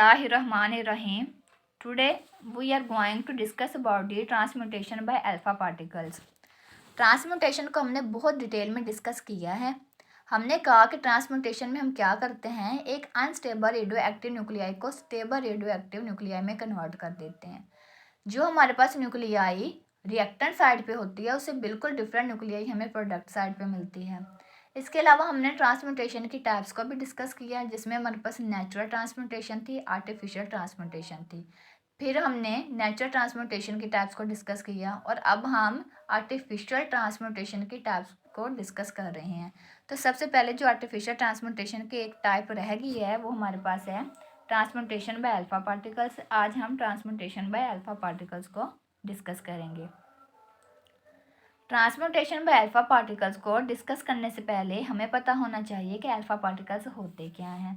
Bismillahirrahmanirrahim. Today we are going to discuss about the transmutation by alpha particles. Transmutation को हमने बहुत detail में discuss किया है। हमने कहा कि ट्रांसम्यूटेशन में हम क्या करते हैं, एक अनस्टेबल रेडियो एक्टिव न्यूक्लियाई को स्टेबल रेडियो एक्टिव न्यूक्लियाई में कन्वर्ट कर देते हैं। जो हमारे पास न्यूक्लियाई रिएक्टेंट साइड पे होती है उससे बिल्कुल डिफरेंट न्यूक्लियाई हमें प्रोडक्ट साइड पे मिलती है। इसके अलावा हमने ट्रांसम्यूटेशन की टाइप्स को भी डिस्कस किया, जिसमें हमारे पास नेचुरल ट्रांसम्यूटेशन थी, आर्टिफिशियल ट्रांसम्यूटेशन थी। फिर हमने नेचुरल ट्रांसम्यूटेशन की टाइप्स को डिस्कस किया और अब हम आर्टिफिशियल ट्रांसम्यूटेशन की टाइप्स को डिस्कस कर रहे हैं। तो सबसे पहले जो आर्टिफिशियल ट्रांसम्यूटेशन की एक टाइप रह गई है वो हमारे पास है ट्रांसम्यूटेशन बाय अल्फा पार्टिकल्स। आज हम ट्रांसम्यूटेशन बाय अल्फा पार्टिकल्स को डिस्कस करेंगे। ट्रांसम्यूटेशन बाय अल्फा पार्टिकल्स को डिस्कस करने से पहले हमें पता होना चाहिए कि अल्फा पार्टिकल्स होते क्या हैं।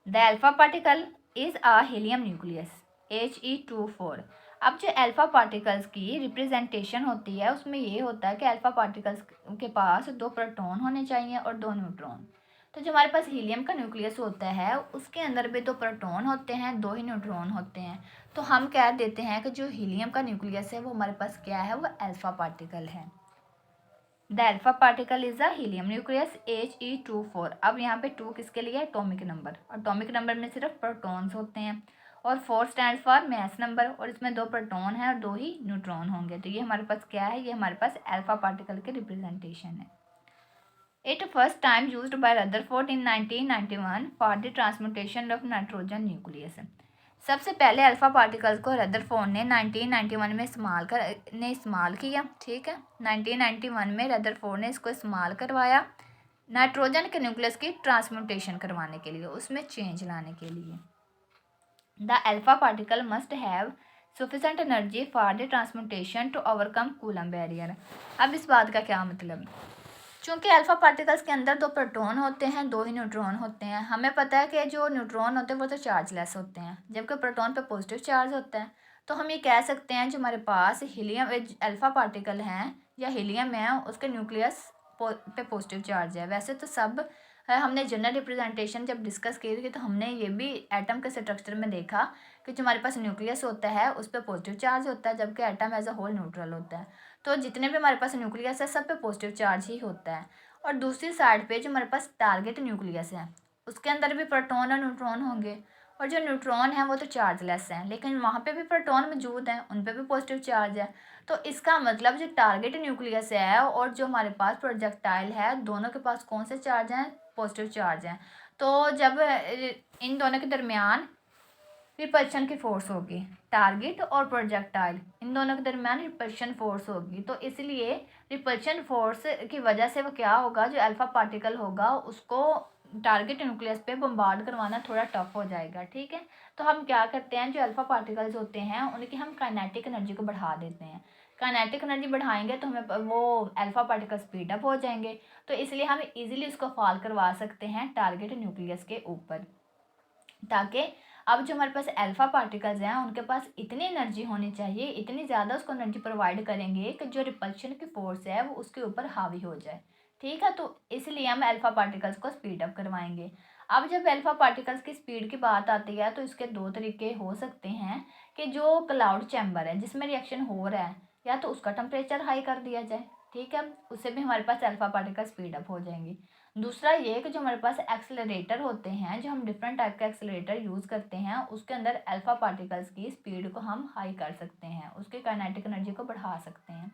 The alpha particle is a helium nucleus He2 4। अब जो अल्फा पार्टिकल्स की रिप्रेजेंटेशन होती है उसमें ये होता है कि अल्फा पार्टिकल्स के पास 2 प्रोटॉन होने चाहिए और 2 न्यूट्रॉन। तो जो हमारे पास हीलियम का न्यूक्लियस होता है उसके अंदर भी 2 प्रोटॉन होते हैं, 2 ही न्यूट्रॉन होते हैं। तो हम कह देते हैं कि जो हीलियम का न्यूक्लियस है वो हमारे पास क्या है, वो अल्फा पार्टिकल है। The alpha particle is a helium nucleus He2 4। अब यहाँ पे 2 किसके लिए, एटॉमिक नंबर। एटॉमिक नंबर में सिर्फ प्रोटॉन्स होते हैं और 4 स्टैंड फॉर मास नंबर, और इसमें 2 प्रोटॉन है और 2 ही न्यूट्रॉन होंगे। तो ये हमारे पास क्या है, ये हमारे पास अल्फा पार्टिकल के रिप्रेजेंटेशन है। It first time used by Rutherford in 1991 for the transmutation of nitrogen nucleus. सबसे पहले अल्फा पार्टिकल्स को रदरफोर्ड ने 1991 में इस्तेमाल किया। ठीक है, 1991 में रदरफोर्ड ने इसको इस्तेमाल करवाया नाइट्रोजन के न्यूक्लियस की ट्रांसम्यूटेशन करवाने के लिए, उसमें चेंज लाने के लिए। The alpha particle must have sufficient energy for the transmutation to overcome Coulomb barrier. अब इस बात का क्या मतलब, चूँकि अल्फा पार्टिकल्स के अंदर 2 प्रोटॉन होते हैं, 2 ही न्यूट्रॉन होते हैं। हमें पता है कि जो न्यूट्रॉन होते हैं वो तो चार्जलेस होते हैं, जबकि प्रोटॉन पे पॉजिटिव चार्ज होता है। तो हम ये कह सकते हैं जो हमारे पास हीलियम अल्फा पार्टिकल हैं या हीलियम है उसके न्यूक्लियस पे पॉजिटिव चार्ज है। वैसे तो सब हमने जनरल रिप्रेजेंटेशन जब डिस्कस की थी तो हमने ये भी एटम के स्ट्रक्चर में देखा कि जो हमारे पास न्यूक्लियस होता है उस पर पॉजिटिव चार्ज होता है, जबकि atom as a whole neutral होता है। तो जितने भी हमारे पास न्यूक्लियस है सब पे पॉजिटिव चार्ज ही होता है। और दूसरी साइड पे जो हमारे पास टारगेट न्यूक्लियस है उसके अंदर भी प्रोटॉन और न्यूट्रॉन होंगे, और जो न्यूट्रॉन है वो तो चार्जलेस हैं, लेकिन वहाँ पे भी प्रोटॉन मौजूद हैं, उन पे भी पॉजिटिव चार्ज है। तो इसका मतलब जो टारगेट न्यूक्लियस है और जो हमारे पास प्रोजेक्टाइल है दोनों के पास कौन से चार्ज हैं, पॉजिटिव चार्ज हैं। तो जब इन दोनों के दरमियान रिपल्शन की फोर्स होगी, टारगेट और प्रोजेक्टाइल इन दोनों के दरमियान रिपल्शन फोर्स होगी, तो इसलिए रिपल्शन फोर्स की वजह से वो क्या होगा, जो अल्फा पार्टिकल होगा उसको टारगेट न्यूक्लियस पे बम्बार्ड करवाना थोड़ा टफ हो जाएगा। ठीक है, तो हम क्या करते हैं, जो अल्फा पार्टिकल्स होते हैं उनकी हम काइनेटिक एनर्जी को बढ़ा देते हैं। काइनेटिक एनर्जी बढ़ाएंगे तो हमें वो अल्फा पार्टिकल स्पीड अप हो जाएंगे, तो इसलिए हम इजीली उसको फॉल करवा सकते हैं टारगेट न्यूक्लियस के ऊपर, ताकि अब जो हमारे पास अल्फा पार्टिकल्स हैं उनके पास इतनी एनर्जी होनी चाहिए, इतनी ज़्यादा उसको एनर्जी प्रोवाइड करेंगे कि जो रिपल्शन की फोर्स है वो उसके ऊपर हावी हो जाए। ठीक है, तो इसलिए हम अल्फा पार्टिकल्स को स्पीड अप करवाएंगे। अब जब अल्फा पार्टिकल्स की स्पीड की बात आती है तो इसके 2 तरीके हो सकते हैं कि जो क्लाउड चैम्बर है जिसमें रिएक्शन हो रहा है या तो उसका टेम्परेचर हाई कर दिया जाए, ठीक है, उससे भी हमारे पास अल्फा पार्टिकल स्पीड अप हो जाएंगी। दूसरा ये कि जो हमारे पास एक्सेलरेटर होते हैं, जो हम डिफरेंट टाइप के एक्सेलरेटर यूज़ करते हैं उसके अंदर अल्फा पार्टिकल्स की स्पीड को हम हाई कर सकते हैं, उसके काइनेटिक एनर्जी को बढ़ा सकते हैं।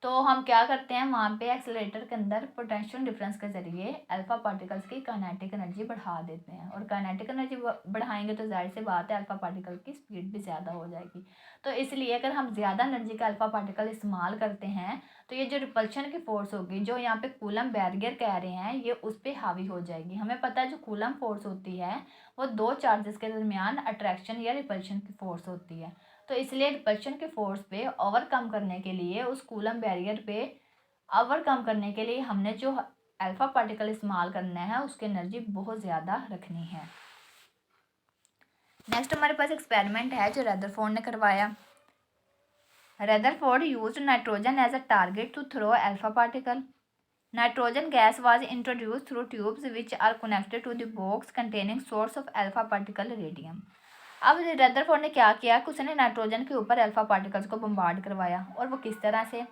तो हम क्या करते हैं, वहाँ पे एक्सेलरेटर के अंदर पोटेंशियल डिफरेंस के ज़रिए अल्फा पार्टिकल्स की काइनेटिक एनर्जी बढ़ा देते हैं, और काइनेटिक एनर्जी बढ़ाएंगे तो जाहिर सी बात है अल्फा पार्टिकल की स्पीड भी ज़्यादा हो जाएगी। तो इसलिए अगर हम ज़्यादा एनर्जी का अल्फा पार्टिकल इस्तेमाल करते हैं तो ये जो रिपल्शन की फोर्स होगी, जो यहाँ पे कूलम बैरियर कह रहे हैं, ये उस पर हावी हो जाएगी। हमें पता है जो कूलम फोर्स होती है वो 2 चार्जेस के दरमियान अट्रैक्शन या रिपल्शन की फोर्स होती है। तो इसलिए रिपल्शन के फोर्स पे ओवरकम करने के लिए, उस कूलम बैरियर पे ओवरकम करने के लिए हमने जो अल्फा पार्टिकल इस्तेमाल करना है उसकी एनर्जी बहुत ज़्यादा रखनी है। नेक्स्ट हमारे पास एक्सपेरिमेंट है जो रदरफोर्ड ने करवाया। Rutherford used nitrogen as a target to throw alpha particle. Nitrogen gas was introduce through tubes which are connected to the box containing source of alpha particle radium. अब Rutherford ने क्या किया कि उसने नाइट्रोजन के ऊपर अल्फा पार्टिकल्स को bombard करवाया। और वो किस तरह से,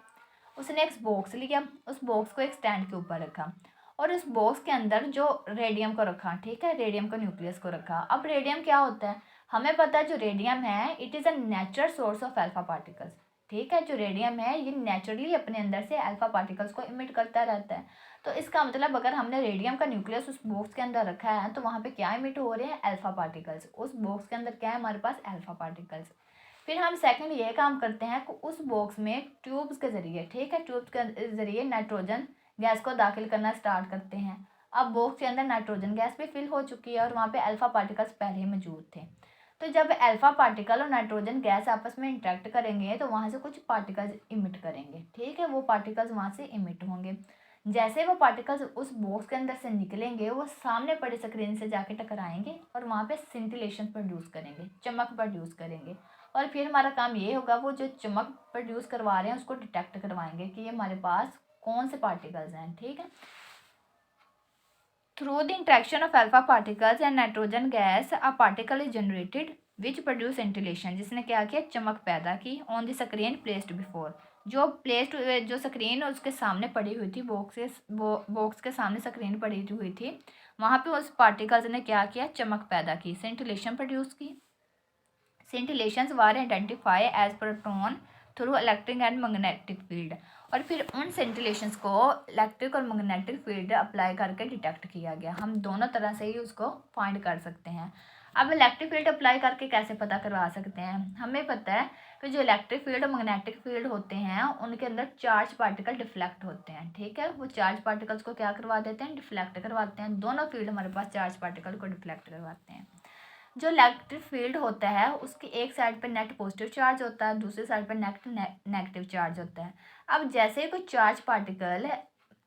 उसने एक बॉक्स लिया, उस बॉक्स को एक स्टैंड के ऊपर रखा और उस बॉक्स के अंदर जो रेडियम को रखा, ठीक है, रेडियम को न्यूक्लियस को रखा। अब रेडियम क्या होता है, हमें पता है जो रेडियम है it is a natural source of alpha particles. ठीक है, जो रेडियम है ये नेचुरली अपने अंदर से अल्फा पार्टिकल्स को इमिट करता रहता है। तो इसका मतलब अगर हमने रेडियम का न्यूक्लियस उस बॉक्स के अंदर रखा है तो वहाँ पे क्या इमिट हो रहे हैं, अल्फा पार्टिकल्स। उस बॉक्स के अंदर क्या है हमारे पास, अल्फा पार्टिकल्स। फिर हम सेकंड ये काम करते हैं कि उस बॉक्स में ट्यूब्स के ज़रिए, ठीक है, ट्यूब्स के ज़रिए नाइट्रोजन गैस को दाखिल करना स्टार्ट करते हैं। अब बॉक्स के अंदर नाइट्रोजन गैस भी फिल हो चुकी है और वहाँ पे अल्फा पार्टिकल्स पहले ही मौजूद थे। तो जब अल्फा पार्टिकल और नाइट्रोजन गैस आपस में इंटरेक्ट करेंगे तो वहाँ से कुछ पार्टिकल्स इमिट करेंगे, ठीक है, वो पार्टिकल्स वहाँ से इमिट होंगे। जैसे वो पार्टिकल्स उस बॉक्स के अंदर से निकलेंगे वो सामने पड़ी स्क्रीन से जाके टकराएंगे और वहाँ पे सिंटिलेशन प्रोड्यूस करेंगे, चमक प्रोड्यूस करेंगे। और फिर हमारा काम ये होगा वो जो चमक प्रोड्यूस करवा रहे हैं उसको डिटेक्ट करवाएंगे कि ये हमारे पास कौन से पार्टिकल्स हैं, ठीक है। Through the interaction of alpha particles and nitrogen gas a particle is generated which produce scintillation, जिसने क्या किया, चमक पैदा की on the screen placed before, जो प्लेस्ड, जो स्क्रीन उसके सामने पड़ी हुई थी, बॉक्स के सामने स्क्रीन पड़ी हुई थी, वहाँ पे उस पार्टिकल्स ने क्या किया, चमक पैदा की, सेंटिलेशन प्रोड्यूस की। Scintillations were identified as proton through electric and magnetic field. और फिर उन सेंटिलेशंस को इलेक्ट्रिक और मैग्नेटिक फील्ड अप्लाई करके डिटेक्ट किया गया। हम दोनों तरह से ही उसको फाइंड कर सकते हैं। अब इलेक्ट्रिक फील्ड अप्लाई करके कैसे पता करवा सकते हैं, हमें पता है कि जो इलेक्ट्रिक फील्ड और मैग्नेटिक फील्ड होते हैं उनके अंदर चार्ज पार्टिकल डिफ्लेक्ट होते हैं, ठीक है, वो चार्ज पार्टिकल्स को क्या करवा देते हैं, डिफ्लेक्ट करवाते हैं। दोनों फील्ड हमारे पास चार्ज पार्टिकल को डिफ्लेक्ट करवाते हैं। जो इलेक्ट्रिक फील्ड होता है उसकी एक साइड पर नेट पॉजिटिव चार्ज होता है, दूसरी साइड पर नेगेटिव चार्ज होता है। अब जैसे कोई चार्ज पार्टिकल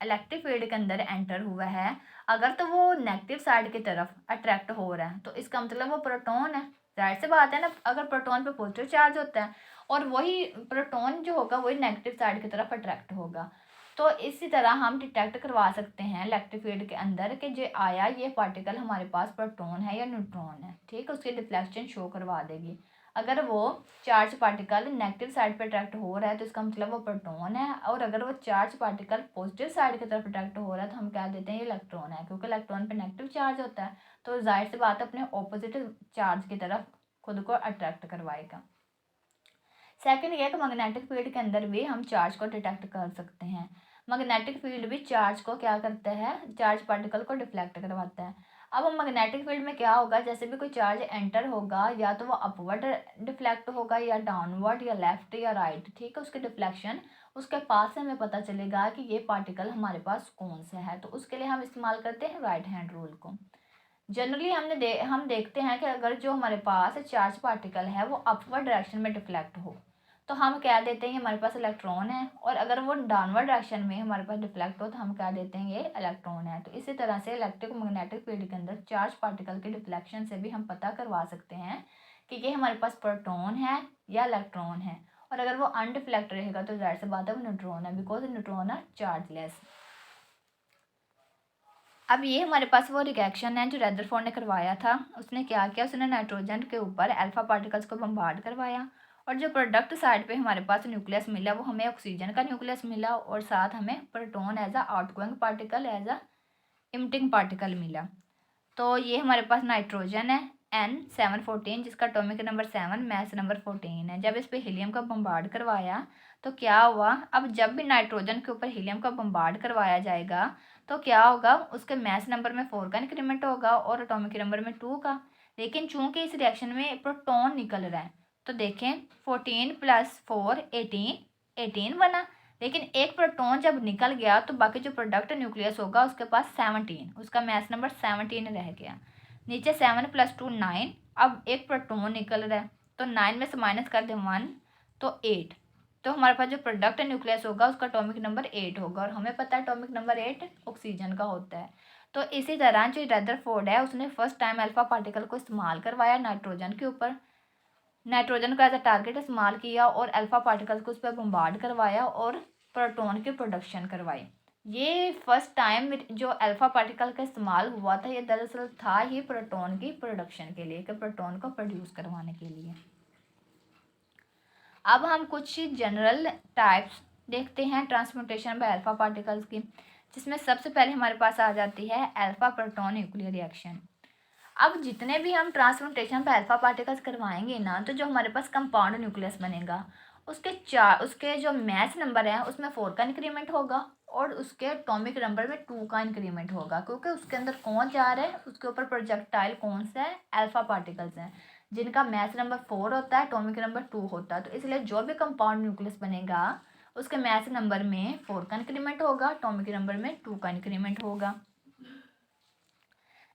इलेक्ट्रिक फील्ड के अंदर एंटर हुआ है, अगर तो वो नेगेटिव साइड की तरफ अट्रैक्ट हो रहा है तो इसका मतलब वो प्रोटॉन है। जाहिर सी बात है ना, अगर प्रोटॉन पे पॉजिटिव चार्ज होता है और वही प्रोटॉन जो होगा वही नेगेटिव साइड की तरफ अट्रैक्ट होगा। तो इसी तरह हम डिटेक्ट करवा सकते हैं इलेक्ट्रिक फील्ड के अंदर कि जो आया ये पार्टिकल हमारे पास प्रोटॉन है या न्यूट्रॉन है, ठीक है, उसकी डिफ्लेक्शन शो करवा देगी। अगर वो चार्ज पार्टिकल नेगेटिव साइड पर अट्रैक्ट हो रहा है तो इसका मतलब वो प्रोटॉन है, और अगर वो चार्ज पार्टिकल पॉजिटिव साइड की तरफ अट्रैक्ट हो रहा है तो हम क्या देते हैं, ये इलेक्ट्रॉन है, क्योंकि इलेक्ट्रॉन पे नेगेटिव चार्ज होता है तो जाहिर सी बात है अपने ऑपोजिट चार्ज की तरफ खुद को अट्रैक्ट करवाएगा। सेकंड ये कि मैग्नेटिक फील्ड के अंदर भी हम चार्ज को डिटेक्ट कर सकते हैं। मैग्नेटिक फील्ड भी चार्ज को क्या करता है, चार्ज पार्टिकल को डिफ्लेक्ट करवाता है। अब मैग्नेटिक फील्ड में क्या होगा, जैसे भी कोई चार्ज एंटर होगा या तो वो अपवर्ड डिफ्लेक्ट होगा या डाउनवर्ड या लेफ्ट या राइट, ठीक है, उसकी डिफ्लेक्शन उसके पास से हमें पता चलेगा कि ये पार्टिकल हमारे पास कौन सा है। तो उसके लिए हम इस्तेमाल करते हैं राइट हैंड रूल को। जनरली हम देखते हैं कि अगर जो हमारे पास चार्ज पार्टिकल है वो अपवर्ड डायरेक्शन में डिफ्लेक्ट हो तो हम क्या देते हैं, हमारे पास इलेक्ट्रॉन है, और अगर वो डाउनवर्ड डायरेक्शन में हमारे पास डिफ्लेक्ट हो तो हम क्या देते हैं, ये इलेक्ट्रॉन है। तो इसी तरह से इलेक्ट्रिक मैग्नेटिक फील्ड के अंदर चार्ज पार्टिकल के डिफ्लेक्शन से भी हम पता करवा सकते हैं कि ये हमारे पास प्रोटॉन है या इलेक्ट्रॉन है। और अगर वो अनडिफ्लेक्ट रहेगा तो जाहिर सी बात है वो न्यूट्रॉन है, बिकॉज न्यूट्रॉन आर चार्जलेस। अब ये हमारे पास वो रिएक्शन है जो रदरफोर्ड ने करवाया था। उसने क्या किया, उसने नाइट्रोजन के ऊपर अल्फा पार्टिकल्स को बम्बार्ड करवाया और जो प्रोडक्ट साइड पे हमारे पास न्यूक्लियस मिला वो हमें ऑक्सीजन का न्यूक्लियस मिला और साथ हमें proton as a outgoing particle as a emitting particle मिला। तो ये हमारे पास नाइट्रोजन है N714 जिसका एटॉमिक नंबर 7 मैस नंबर 14 है। जब इस पे हीलियम का बम्बार्ड करवाया तो क्या हुआ, अब जब भी नाइट्रोजन के ऊपर हीलियम का बम्बार्ड करवाया जाएगा तो क्या होगा, उसके मैस नंबर में 4 का इंक्रीमेंट होगा और एटॉमिक नंबर में 2 का। लेकिन चूंकि इस रिएक्शन में प्रोटॉन निकल रहा है तो देखें 14 + 4 18 बना। लेकिन एक प्रोटॉन जब निकल गया तो बाकी जो प्रोडक्ट न्यूक्लियस होगा उसके पास 17, उसका मैस नंबर 17 रह गया। नीचे 7 + 2 9, अब एक प्रोटॉन निकल रहा है तो 9 में से माइनस कर दें 1 तो 8, तो हमारे पास जो प्रोडक्ट न्यूक्लियस होगा उसका एटॉमिक नंबर 8 होगा और हमें पता है एटॉमिक नंबर 8 ऑक्सीजन का होता है। तो इसी तरह जो रदरफोर्ड है उसने फर्स्ट टाइम अल्फा पार्टिकल को इस्तेमाल करवाया नाइट्रोजन के ऊपर, नाइट्रोजन को एज अ टारगेट इस्तेमाल किया और अल्फा पार्टिकल्स को उस पर बम्बार्ड करवाया और प्रोटॉन की प्रोडक्शन करवाई। ये फर्स्ट टाइम जो अल्फ़ा पार्टिकल का इस्तेमाल हुआ था, ये दरअसल था ही प्रोटॉन की प्रोडक्शन के लिए, कि प्रोटॉन को प्रोड्यूस करवाने के लिए। अब हम कुछ जनरल टाइप्स देखते हैं ट्रांसम्यूटेशन बाय अल्फ़ा पार्टिकल्स की, जिसमें सबसे पहले हमारे पास आ जाती है अल्फ़ा प्रोटॉन न्यूक्लियर रिएक्शन। अब जितने भी हम ट्रांसम्यूटेशन पे अल्फ़ा पार्टिकल्स करवाएंगे ना, तो जो हमारे पास कंपाउंड न्यूक्लियस बनेगा, उसके जो मैस नंबर है उसमें 4 का इंक्रीमेंट होगा और उसके एटॉमिक नंबर में 2 का इंक्रीमेंट होगा, क्योंकि उसके अंदर कौन जा रहा है, उसके ऊपर प्रोजेक्टाइल कौन सा है, अल्फ़ा पार्टिकल्स हैं, जिनका मैस नंबर 4 होता है, एटॉमिक नंबर 2 होता है। तो इसलिए जो भी कंपाउंड न्यूक्लियस बनेगा उसके मैस नंबर में 4 का इंक्रीमेंट होगा, एटॉमिक नंबर में 2 का इंक्रीमेंट होगा।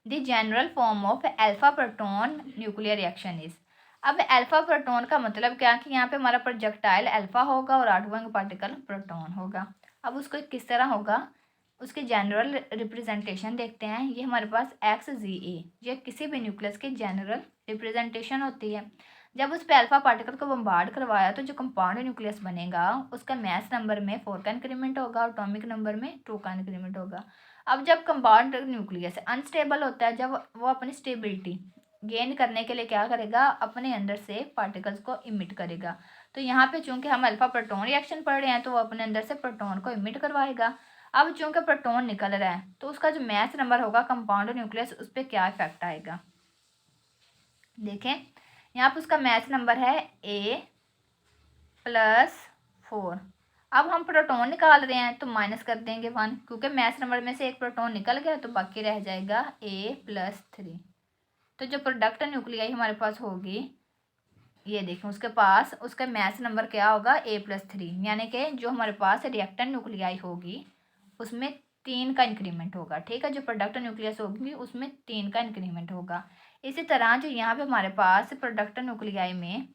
The general form of alpha proton nuclear reaction is. अब अल्फा प्रोटॉन का मतलब क्या, कि यहाँ पे हमारा प्रोजेक्टाइल अल्फा होगा और आउटगोइंग पार्टिकल प्रोटॉन होगा। अब उसको किस तरह होगा, उसके जनरल रिप्रेजेंटेशन देखते हैं। ये हमारे पास XZA, ये किसी भी न्यूक्लियस की जनरल रिप्रेजेंटेशन होती है। जब उस पर अल्फा पार्टिकल को बम्बार्ड करवाया तो जो कंपाउंड न्यूक्लियस बनेगा उसका मैस नंबर में 4 का इंक्रीमेंट होगा और एटॉमिक नंबर में 2 का इंक्रीमेंट होगा। अब जब कंपाउंड न्यूक्लियस अनस्टेबल होता है, जब वो अपनी स्टेबिलिटी गेन करने के लिए क्या करेगा, अपने अंदर से पार्टिकल्स को इमिट करेगा। तो यहाँ पे चूंकि हम अल्फा प्रोटॉन रिएक्शन पढ़ रहे हैं, तो वो अपने अंदर से प्रोटॉन को इमिट करवाएगा। अब चूंकि प्रोटॉन निकल रहा है, तो उसका जो मैस नंबर होगा कंपाउंड न्यूक्लियस, उस पर क्या इफेक्ट आएगा। देखें यहाँ पे उसका मैस नंबर है A+4। अब हम प्रोटॉन निकाल रहे हैं तो माइनस कर देंगे 1, क्योंकि मैस नंबर में से एक प्रोटॉन निकल गया, तो बाकी रह जाएगा A+3। तो जो प्रोडक्ट न्यूक्लियाई हमारे पास होगी, ये देखें उसके पास उसका मैस नंबर क्या होगा, A+3, यानी कि जो हमारे पास रिएक्टेंट न्यूक्लियाई होगी उसमें 3 का इंक्रीमेंट होगा। ठीक है, जो प्रोडक्ट न्यूक्लियस होगी उसमें 3 का इंक्रीमेंट होगा। इसी तरह जो यहाँ पे हमारे पास प्रोडक्ट न्यूक्लियाई में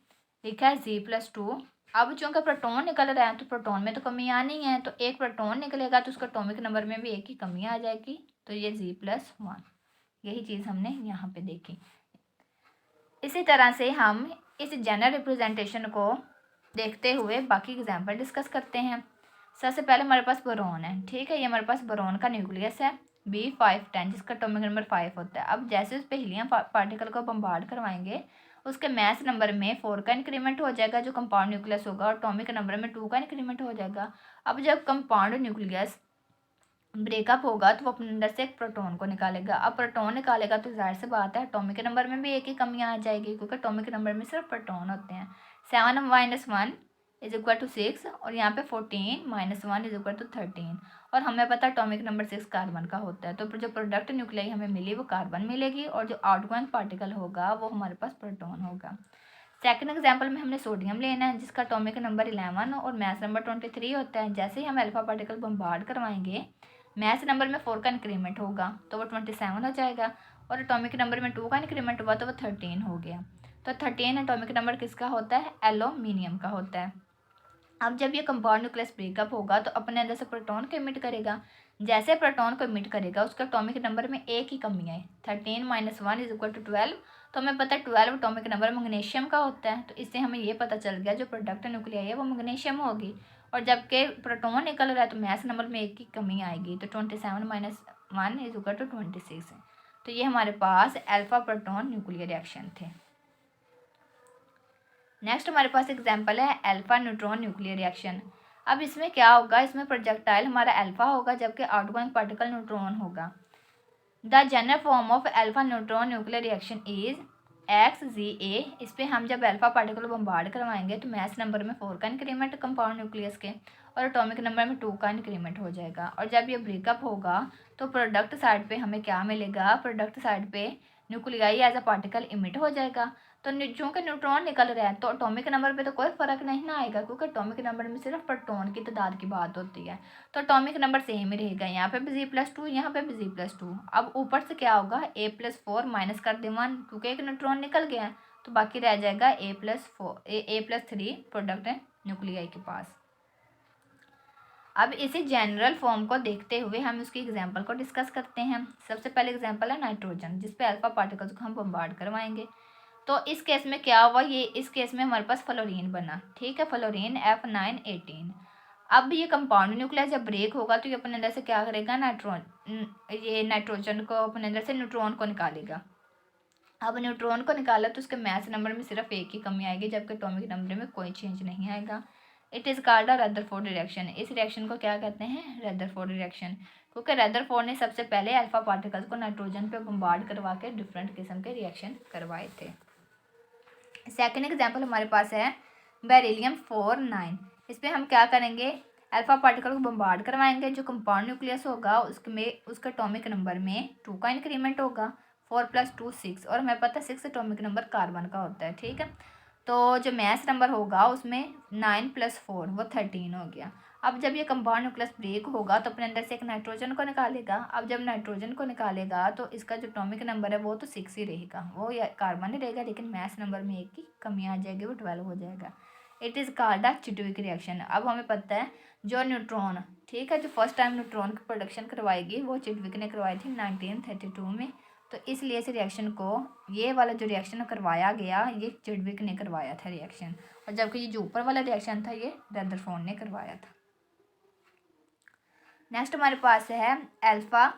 लिखा है Z+2। अब चूंकि प्रोटॉन निकल रहा है तो प्रोटॉन में तो कमी आनी है, तो एक प्रोटॉन निकलेगा तो उसका एटॉमिक नंबर में भी एक ही कमी आ जाएगी, तो ये Z+1। यही चीज़ हमने यहाँ पे देखी। इसी तरह से हम इस जनरल रिप्रेजेंटेशन को देखते हुए बाकी एग्जाम्पल डिस्कस करते हैं। सबसे पहले हमारे पास बोरोन है। ठीक है, ये हमारे पास बोरोन का न्यूक्लियस है B510, जिसका एटॉमिक नंबर 5 होता है। अब जैसे उस पर हीलियम पार्टिकल को बम्बार्ड करवाएंगे, उसके मैस नंबर में 4 का इंक्रीमेंट हो जाएगा जो कंपाउंड न्यूक्लियस होगा, और एटॉमिक नंबर में 2 का इंक्रीमेंट हो जाएगा। अब जब कंपाउंड न्यूक्लियस ब्रेकअप होगा तो वो अपने अंदर से एक प्रोटॉन को निकालेगा। अब प्रोटॉन निकालेगा तो जाहिर सी बात है एटॉमिक नंबर में भी एक ही कमी आ जाएगी, क्योंकि एटॉमिक नंबर में सिर्फ प्रोटॉन होते हैं। 7-1 = 6 और यहाँ पे 14-1 = 13, और हमें पता है एटॉमिक नंबर 6 कार्बन का होता है। तो जो प्रोडक्ट न्यूक्लियाई हमें मिली वो कार्बन मिलेगी, और जो आउटगोइंग पार्टिकल होगा वो हमारे पास प्रोटॉन होगा। सेकंड एग्जाम्पल में हमने सोडियम लेना है, जिसका एटॉमिक नंबर 11 और मैस नंबर 23 होता है। जैसे ही हम अल्फा पार्टिकल बम्बार्ड करवाएंगे, मैस नंबर में 4 का इंक्रीमेंट होगा तो वो 27 हो जाएगा, और एटॉमिक नंबर में 2 का इंक्रीमेंट हुआ तो वो 13 हो गया। तो 13 एटॉमिक नंबर किसका होता है, एल्यूमिनियम का होता है। अब जब ये कंपाउंड न्यूक्लियस ब्रेकअप होगा तो अपने अंदर से प्रोटॉन को इमिट करेगा। जैसे प्रोटॉन को इमिट करेगा उसका एटॉमिक नंबर में एक ही कमी है, 13 - 1 = 12। तो हमें पता है 12 एटॉमिक नंबर मैग्नीशियम का होता है, तो इससे हमें ये पता चल गया जो प्रोडक्ट न्यूक्लियाई है वो मैग्नीशियम होगी। और जबकि प्रोटॉन निकल रहा है तो मैस नंबर में एक की कमी आएगी, तो 27 - 1 = 26 है। तो ये हमारे पास अल्फा प्रोटॉन न्यूक्लियर रिएक्शन थे। नेक्स्ट हमारे पास एग्जाम्पल है अल्फा न्यूट्रॉन न्यूक्लियर रिएक्शन। अब इसमें क्या होगा, इसमें प्रोजेक्टाइल हमारा अल्फा होगा जबकि आउटगोइंग पार्टिकल न्यूट्रॉन होगा। The general form of alpha neutron nuclear reaction is XZA। इस पर हम जब अल्फा पार्टिकल बम्बार्ड करवाएंगे तो मैस नंबर में 4 का इंक्रीमेंट कंपाउंड न्यूक्लियस के, और एटॉमिक नंबर में 2 का इंक्रीमेंट हो जाएगा। और जब ये ब्रेकअप होगा तो प्रोडक्ट साइड पे हमें क्या मिलेगा, प्रोडक्ट साइड पे nuclei as a particle emit हो जाएगा। तो चूंकि न्यूट्रॉन निकल रहा है तो एटॉमिक नंबर पे तो कोई फर्क नहीं ना आएगा, क्योंकि एटॉमिक नंबर में सिर्फ प्रोटॉन की तादाद की बात होती है। तो एटॉमिक नंबर सेम ही रहेगा, यहाँ पे भी Z+2, यहाँ पे भी Z+2। अब ऊपर से क्या होगा, A+4 माइनस कर दे 1, क्योंकि एक न्यूट्रॉन निकल गया है, तो बाकी रह जाएगा A+3 प्रोडक्ट है न्यूक्लियाई के पास। अब इसी जनरल फॉर्म को देखते हुए हम उसकी एग्जाम्पल को डिस्कस करते हैं। सबसे पहले एग्जाम्पल है नाइट्रोजन, जिसपे अल्फा पार्टिकल्स को हम बम्बार्ड करवाएंगे। तो इस केस में क्या हुआ, ये इस केस में हमारे पास फ्लोरीन बना। ठीक है, फ्लोरीन F918। अब ये कंपाउंड न्यूक्लियस जब ब्रेक होगा तो ये अपने अंदर से क्या करेगा, नाइट्रोजन को अपने अंदर से न्यूट्रॉन को निकालेगा। अब न्यूट्रॉन को निकाला तो उसके मास नंबर में सिर्फ एक ही कमी आएगी, जबकि एटॉमिक नंबर में कोई चेंज नहीं आएगा। It is called a Rutherford reaction. इस रिएक्शन को क्या कहते हैं, रदरफोर्ड रिएक्शन, क्योंकि रदरफोर्ड ने सबसे पहले अल्फा पार्टिकल्स को नाइट्रोजन पे बम्बार्ड करवा के डिफरेंट किस्म के रिएक्शन करवाए थे। सेकेंड एग्जाम्पल हमारे पास है बेरिलियम 49। इस पर हम क्या करेंगे, अल्फा पार्टिकल को बम्बार्ड करवाएंगे। जो कंपाउंड न्यूक्लियस होगा उसका एटॉमिक नंबर में 2 का इंक्रीमेंट होगा, 4 + 2 6, और हमें पता है 6 एटॉमिक नंबर कार्बन का होता है, ठीक है। तो जो मास नंबर होगा उसमें 9 + 4 वो 13 हो गया। अब जब ये कंपाउंड न्यूक्लियस ब्रेक होगा तो अपने अंदर से एक नाइट्रोजन को निकालेगा। अब जब नाइट्रोजन को निकालेगा तो इसका जो एटॉमिक नंबर है वो तो 6 ही रहेगा, वो या कार्बन ही रहेगा, लेकिन मास नंबर में एक की कमी आ जाएगी, वो 12 हो जाएगा। It is called a Chadwick reaction. अब हमें पता है जो न्यूट्रॉन, ठीक है, जो फर्स्ट टाइम न्यूट्रॉन की प्रोडक्शन करवाएगी वो चिडविक ने करवाई थी 1932 में। तो इसलिए इस रिएक्शन को, ये वाला जो रिएक्शन करवाया गया ये चिडविक ने करवाया था रिएक्शन, और जबकि ये जो ऊपर वाला रिएक्शन था ये रदरफोर्ड ने करवाया था। नेक्स्ट हमारे पास है अल्फा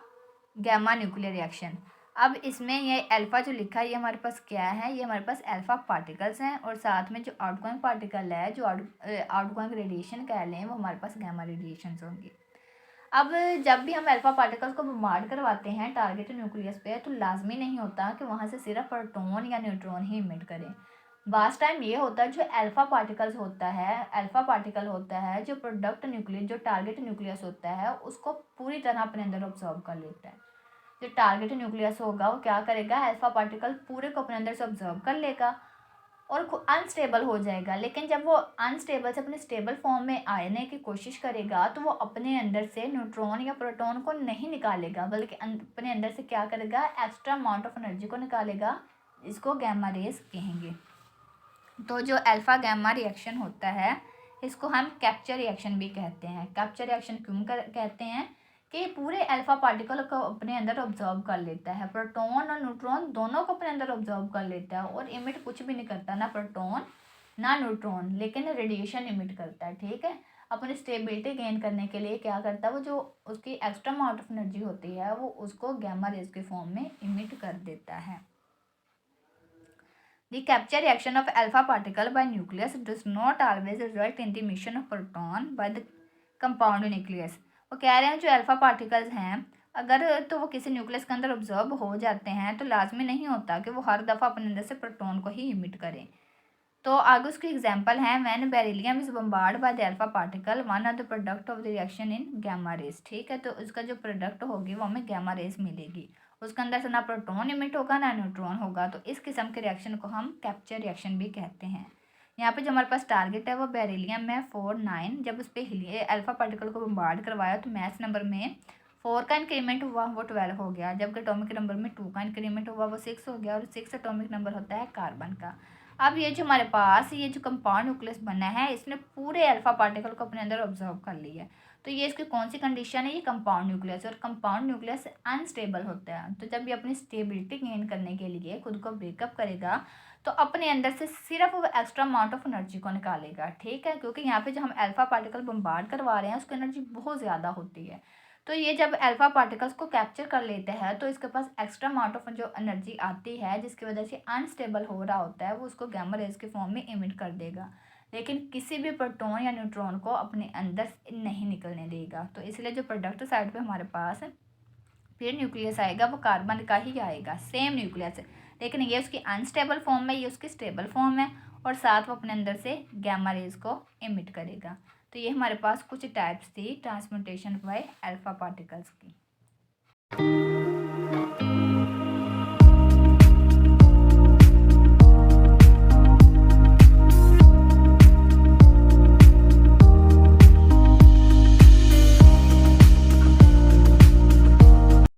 गैमा न्यूक्लियर रिएक्शन। अब इसमें ये अल्फा जो लिखा है ये हमारे पास क्या है, ये हमारे पास अल्फा पार्टिकल्स हैं, और साथ में जो आउटगोइंग पार्टिकल है, जो आउटगोइंग रेडिएशन कह लें, वो हमारे पास गैमा रेडिएशन होंगी। अब जब भी हम अल्फा पार्टिकल्स को बम्बार्ड करवाते हैं टारगेट न्यूक्लियस पे, तो लाजमी नहीं होता कि वहाँ से सिर्फ प्रोटॉन या न्यूट्रॉन ही इमिट करें। बास टाइम ये होता है जो अल्फा पार्टिकल होता है जो प्रोडक्ट न्यूक्लियस, जो टारगेट न्यूक्लियस होता है उसको पूरी तरह अपने अंदर ऑब्जॉर्व कर लेता है। जो टारगेट न्यूक्लियस होगा वो क्या करेगा, अल्फा पार्टिकल पूरे को अपने अंदर से ऑब्जर्व कर लेगा और अनस्टेबल हो जाएगा। लेकिन जब वो अनस्टेबल से अपने स्टेबल फॉर्म में आने की कोशिश करेगा तो वो अपने अंदर से न्यूट्रॉन या प्रोटॉन को नहीं निकालेगा, बल्कि अपने अंदर से क्या करेगा, एक्स्ट्रा अमाउंट ऑफ एनर्जी को निकालेगा। इसको गैमा रेज कहेंगे। तो जो अल्फा गैमा रिएक्शन होता है इसको हम कैप्चर रिएक्शन भी कहते हैं। कैप्चर रिएक्शन क्यों कहते हैं कि पूरे अल्फा पार्टिकल को अपने अंदर ऑब्जर्व कर लेता है, प्रोटॉन और न्यूट्रॉन दोनों को अपने अंदर ऑब्जर्व कर लेता है, और इमिट कुछ भी नहीं करता, ना प्रोटॉन ना न्यूट्रॉन, लेकिन रेडिएशन इमिट करता है, ठीक है। अपनी स्टेबिलिटी गेन करने के लिए क्या करता है, वो जो उसकी एक्स्ट्रा अमाउंट ऑफ एनर्जी होती है वो उसको गैमा रेज के फॉर्म में इमिट कर देता है। The capture reaction of alpha particle by nucleus does not always result in the emission of proton by the compound nucleus। वो कह रहे हैं जो अल्फा पार्टिकल्स हैं अगर तो वो किसी न्यूक्लियस के अंदर ऑब्जर्व हो जाते हैं तो लाजमी नहीं होता कि वो हर दफ़ा अपने अंदर से प्रोटॉन को ही इमिट करें। तो आगे उसकी एग्जांपल है when beryllium is bombard by the alpha particle one of the product of the reaction in gamma rays, ठीक है। तो उसका जो प्रोडक्ट होगी वो हमें गैमा रेज मिलेगी, उसके अंदर से ना प्रोटॉन इमिट होगा ना न्यूट्रॉन होगा। तो इस किस्म के रिएक्शन को हम कैप्चर रिएक्शन भी कहते हैं। यहाँ पे जो हमारे पास टारगेट है वो बेरिलियम में 49। जब उस पर अल्फा पार्टिकल को बम्बार्ड करवाया तो मास नंबर में 4 का इंक्रीमेंट हुआ, वो 12 हो गया, जबकि एटॉमिक नंबर में 2 का इंक्रीमेंट हुआ, वो 6 हो गया, और 6 एटॉमिक नंबर होता है कार्बन का। अब ये जो हमारे पास ये जो कंपाउंड न्यूक्लियस बना है इसने पूरे अल्फा पार्टिकल को अपने अंदर ऑब्जर्व कर लिया है। तो ये इसकी कौन सी कंडीशन है, ये कंपाउंड न्यूक्लियस, और कंपाउंड न्यूक्लियस अनस्टेबल होता है। तो जब ये अपनी स्टेबिलिटी गेन करने के लिए खुद को ब्रेकअप करेगा तो अपने अंदर से सिर्फ वो एक्स्ट्रा अमाउंट ऑफ एनर्जी को निकालेगा, ठीक है, क्योंकि यहाँ पे जो हम अल्फा पार्टिकल बम्बार्ड करवा रहे हैं उसकी एनर्जी बहुत ज़्यादा होती है। तो ये जब अल्फा पार्टिकल्स को कैप्चर कर लेते हैं तो इसके पास एक्स्ट्रा अमाउंट ऑफ जो एनर्जी आती है जिसकी वजह से अनस्टेबल हो रहा होता है वो उसको गैमा रेज के फॉर्म में इमिट कर देगा, लेकिन किसी भी प्रोटॉन या न्यूट्रॉन को अपने अंदर नहीं निकलने देगा। तो इसलिए जो प्रोडक्ट साइड पे हमारे पास फिर न्यूक्लियस आएगा वो कार्बन का ही आएगा, सेम न्यूक्लियस, लेकिन ये उसकी अनस्टेबल फॉर्म में, ये उसकी स्टेबल फॉर्म है, और साथ वो अपने अंदर से गैमा रेज को इमिट करेगा। तो ये हमारे पास कुछ टाइप्स थी ट्रांसम्यूटेशन बाय अल्फा पार्टिकल्स की।